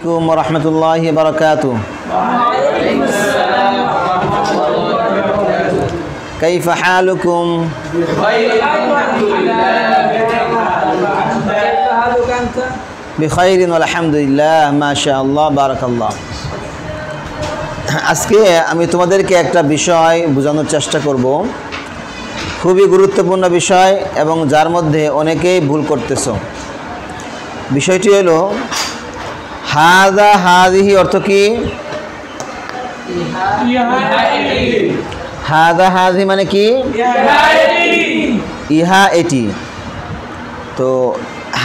আলাইকুম ওয়া রাহমাতুল্লাহি ওয়া বারাকাতুহু। কাইফা হালুকুম? বিখাইরিন আলহামদুলিল্লাহ, মাশাআল্লাহ, বারাকাল্লাহ। আজকে আমি তোমাদেরকে একটা বিষয় বোঝানোর চেষ্টা করব, খুবই গুরুত্বপূর্ণ বিষয় এবং যার মধ্যে অনেকেই ভুল করতেছো। বিষয়টি হলো হাযা হাযিহি অর্থ কি? হাযা হাযিহি মানে কি? ইহা এটি। তো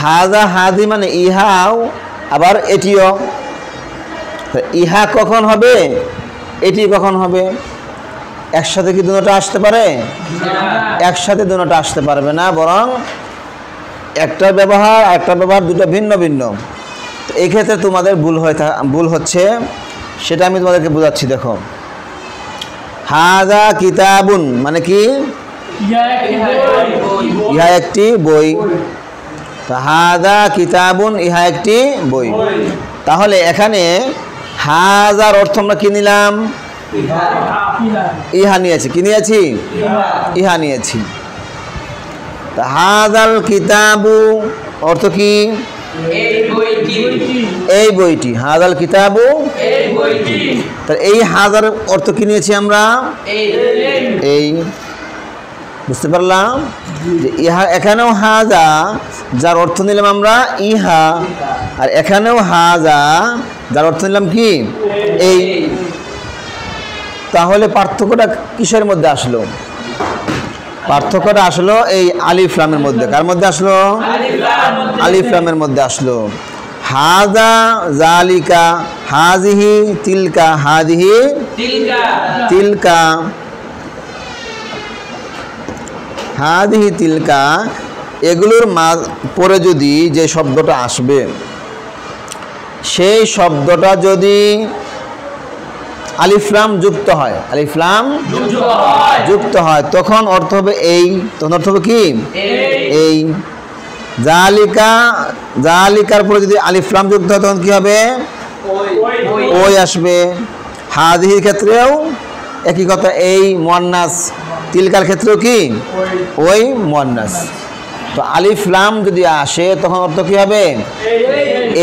হাযা হাযিহি মানে ইহাও আবার এটিও। ইহা কখন হবে, এটি কখন হবে? একসাথে কি দুটোটা আসতে পারে? একসাথে দুটোটা আসতে পারবে না, বরং একটা ব্যবহার দুটো ভিন্ন ভিন্ন। তো এই ক্ষেত্রে তোমাদের ভুল হচ্ছে, সেটা আমি তোমাদেরকে বোঝাচ্ছি। দেখো, হাযা কিতাবুন মানে কি? ইহা একটি বই। তো হাযা কিতাবুন, ইহা একটি বই। তাহলে এখানে হাযার অর্থ আমরা কি নিলাম? ইহা নিয়েছি। কি নিয়েছি? ইহা নিয়েছি। হাযাল কিতাবু অর্থ কি? এই বইটি। হাযাল কিতাবু এই বইটি। তাহলে এই হাযার অর্থ কি নিয়েছি আমরা? এই। বুঝতে পারলাম যে ইহা, এখানেও হাযা যার অর্থ নিলাম আমরা ইহা, আর এখানেও হাযা যার অর্থ নিলাম কি? এই। তাহলে পার্থক্যটা কিসের মধ্যে আসলো? পার্থক্যটা আসলো এই আলিফ লামের মধ্যে। কার মধ্যে আসলো? আলিফ লামের মধ্যে আসলো। হাযা যালিকা, হাযিহি তিলকা, হাযিহি তিলকা, হাযিহি তিলকা। এগুলোর পরে যদি যে শব্দটা আসবে, সেই শব্দটা যদি আলিফ লাম যুক্ত হয়, আলিফ লাম যুক্ত হয়, তখন অর্থ হবে এই। তখন অর্থ হবে কি? এই। যালিকা, যালিকার পরে যদি আলিফ লাম যুক্ত হয়, তখন কি হবে? ওই আসবে। হাযিহির ক্ষেত্রেও একই কথা, এই মুয়ান্নাস। তিলকার ক্ষেত্রেও কি? ওই মুয়ান্নাস। তো আলিফ লাম যদি আসে, তখন অর্থ কি হবে?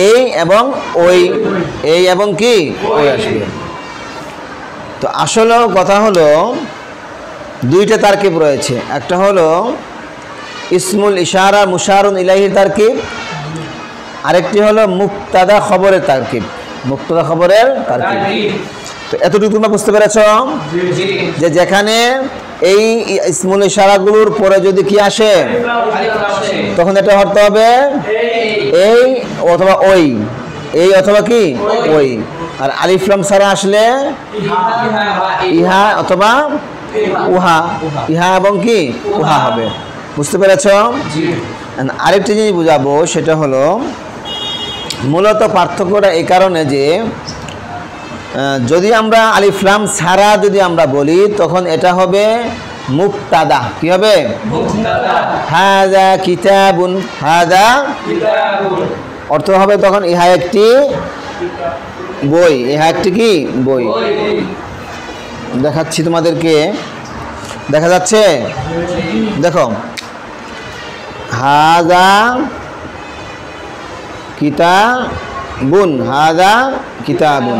এই এবং ওই। এই এবং কি? ওই আসবে। তো আসলে কথা হলো, দুইটা তারকিব রয়েছে। একটা হলো ইসমুল ইশারা মুশারুন ইলাইহির তারকিব, আরেকটি হলো মুক্তাদা খবরের তারকিব। মুক্তাদা খবরের তারকিব। তো এতটুকু তোমরা বুঝতে পেরেছো যে যেখানে এই ইসমুল ইশারাগুলোর পরে যদি কি আসে, তখন এটা অর্থ হবে এই অথবা ওই। এই অথবা কি? ওই। আর আলিফ লাম ছাড়া আসলে ইহা অথবা উহা। ইহা এবং কি? উহা হবে। বুঝতে পেরেছ? আরেকটি জিনিস বুঝাবো, সেটা হলো মূলত পার্থক্যটা এই কারণে যে যদি আমরা আলিফ লাম ছাড়া যদি আমরা বলি, তখন এটা হবে মুক্তাদা। কি হবে? হাযা কিতাবুন, হাযা অর্থ হবে তখন ইহা একটি বই। ইহা একটি কি? বই। দেখাচ্ছি তোমাদেরকে, দেখা যাচ্ছে? দেখো, হাযা কিতাবুন, হাযা কিতাবুন।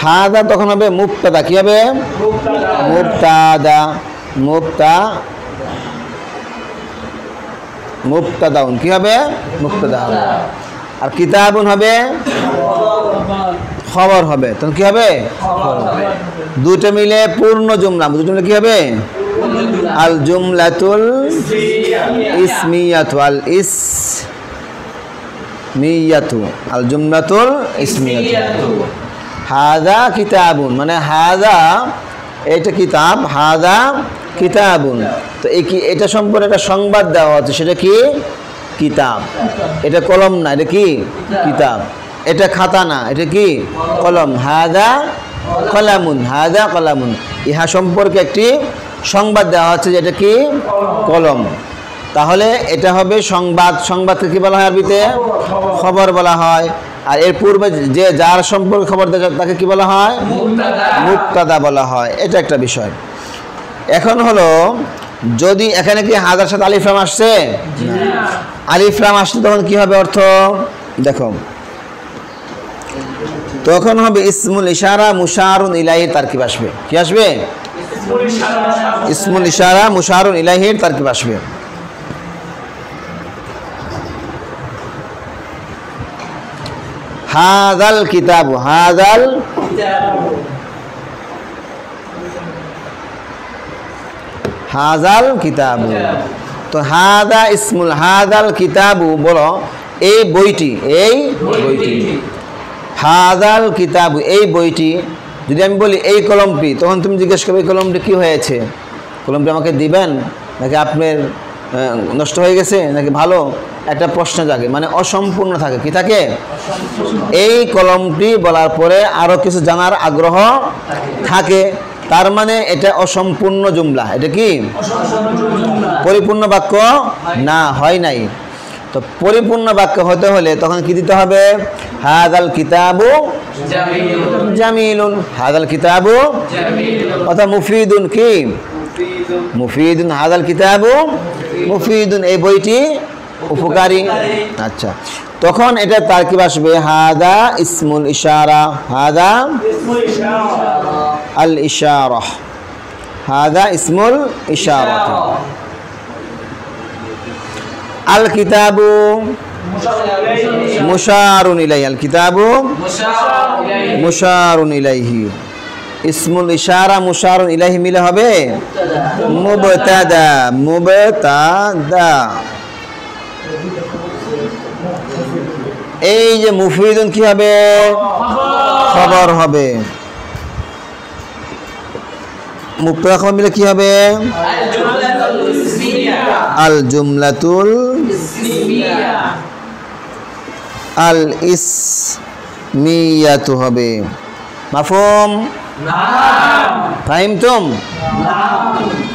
হাযা তখন হবে মুবতাদা। কি হবে? মুবতাদা। মুবতাদাউন কি হবে? মুবতাদা হবে। আর কিতাবুন হবে খবর হবে। তখন কি হবে? দুটো মিলে পূর্ণ জুমলা। দুটো মিলে কি হবে? আল জুমলাতুল ইসমিয়াতু, আল ইসমিয়াতু, আল জুমলাতুল ইসমিয়াতু। হাযা কিতাবুন মানে হাযা এটা কিতাব, হাযা কিতাবুন। তো এটা সম্পর্কে একটা সংবাদ দেওয়া হচ্ছে, সেটা কি? কিতাব। এটা কলম না, এটা কি? কিতাব। এটা খাতা না, এটা কি? কলম। হাযা কলামুন, হাযা কলামুন। ইহা সম্পর্কে একটি সংবাদ দেওয়া হচ্ছে, যেটা কি? কলম। তাহলে এটা হবে সংবাদ। সংবাদকে কি বলা হয় আরবিতে? খবর বলা হয়। আর এর পূর্বে যে যার সম্পর্কে খবর দেয় তাকে কি বলা হয়? মুবতাদা বলা হয়। এটা একটা বিষয়। এখন হলো যদি এখানে কি হাজার সাথে আলিফ লাম আসছে? আলিফ লাম আসলে তখন কি হবে অর্থ? দেখো, তখন হবে ইসমুল ইশারা মুশারুন ইলাইহির তারকিব আসবে। কি আসবে? ইসমুল ইশারা মুশারুন ইলাইহির তারকিব আসবে। হাযাল কিতাবু, হাযাল হাযাল কিতাবু। তো হাদা ইসমুল হাযাল কিতাবু বলো এই বইটি, এই বইটি। হাযাল কিতাবু এই বইটি। যদি আমি বলি এই কলমটি, তখন তুমি জিজ্ঞেস করবে এই কলমটি কী হয়েছে? কলমটি আমাকে দিবেন নাকি আপনার নষ্ট হয়ে গেছে নাকি ভালো? একটা প্রশ্ন জাগে, মানে অসম্পূর্ণ থাকে। কি থাকে? এই কলমটি বলার পরে আরও কিছু জানার আগ্রহ থাকে, তার মানে এটা অসম্পূর্ণ জুমলা। এটা কি পরিপূর্ণ বাক্য না, হয় নাই। তো পরিপূর্ণ বাক্য হতে হলে তখন কি দিতে হবে? হাযাল কিতাবু জামিলুন, হাযাল কিতাবু অর্থাৎ মুফিদুন। কি মুফিদুন? হাযাল কিতাবু মুফিদুন, এই বইটি উপকারী। আচ্ছা, তখন এটা তারকিব আসবে হাদা ইসমুল ইশারা, হাদা আল ইশারা, হাদা ইসমুল ইশারা। আল কিতাবু মুশারুন ইলাইহি, আল কিতাবু মুশারুন ইলাইহি। ইসমুল ইশারা মুশারুন ইলাইহি মিলে হবে মুবতাদা, মুবতাদা। এই যে মুফিদুন কি হবে? খবর হবে। মুবতাদা খবর মিলে কি হবে? আল জুমলাতুল আল ইসমিয়াতু হবে। মাফহুম? ফাহিমতুম?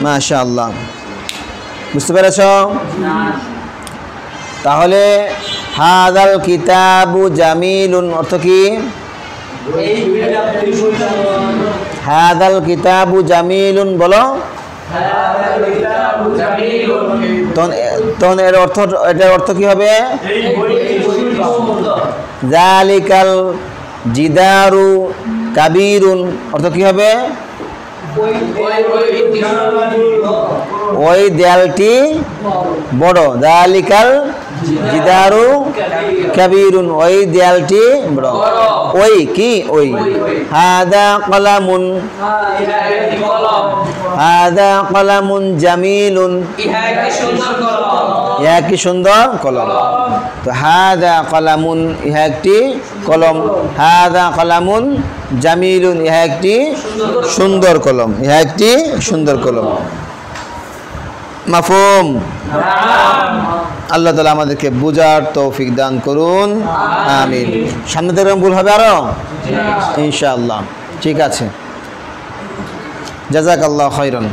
মাশাআল্লাহ, বুঝতে পেরেছ? তাহলে হাযাল কিতাবু জামিলুন অর্থ কি? হাযাল কিতাবু জামিলুন বলো। তখন এর অর্থ, এটার অর্থ কি হবে? যালিকাল জিদারু কাবীরুন অর্থ কি হবে? ওই দেয়ালটি বড়। যালিকাল জিদারু কাবীরুন, ওই দেয়ালটি বড়। ওই কি? ওই। হাদা কলামুন, হাদা কলামুন জামিলুন, ইহা একটি সুন্দর কলম। তো হাদা কলামুন, ইহা একটি কলম। হাদা কলামুন জামিলুন, ইহা একটি সুন্দর কলম, ইহা একটি সুন্দর কলম। মাফহুম? আল্লাহ তাআলা আমাদেরকে বুঝার তৌফিক দান করুন, আমিন। সামনে থেকে ভুল হবে আরো ইনশাআল্লাহ। ঠিক আছে, জাযাকাল্লাহু খাইরান।